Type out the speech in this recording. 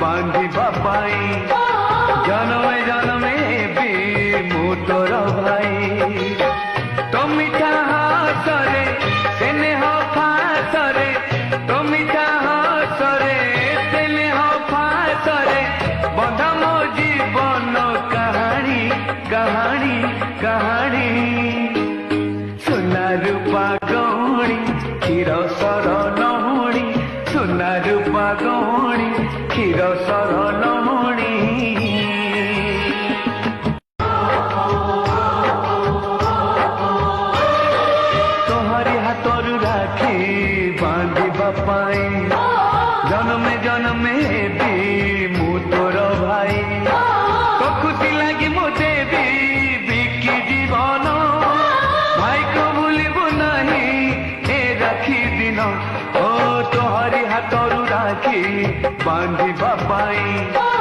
बांधिबा पाई जनमे जनमे भी मु तोर भाई तो मिठा हासरे स्नेह फासरे तो मिठा हासरे स्नेह फासरे बंधा मो जीवन कहानी कहानी कहानी सोना रूपा गौणी क्षीर सर नहुणी सोना रूपा गौणी क्षीर सर नहुणी तोहरी हाथरू राखी बांधिबा पाई जनमे जनमे भी मु तोर भाई तो खुशी लगी मो देवी बिकी जीवन भाई को भूलिबु नहीं ए राखी दिन ओ तोहरी हाथरू राखी बांधिबा पाई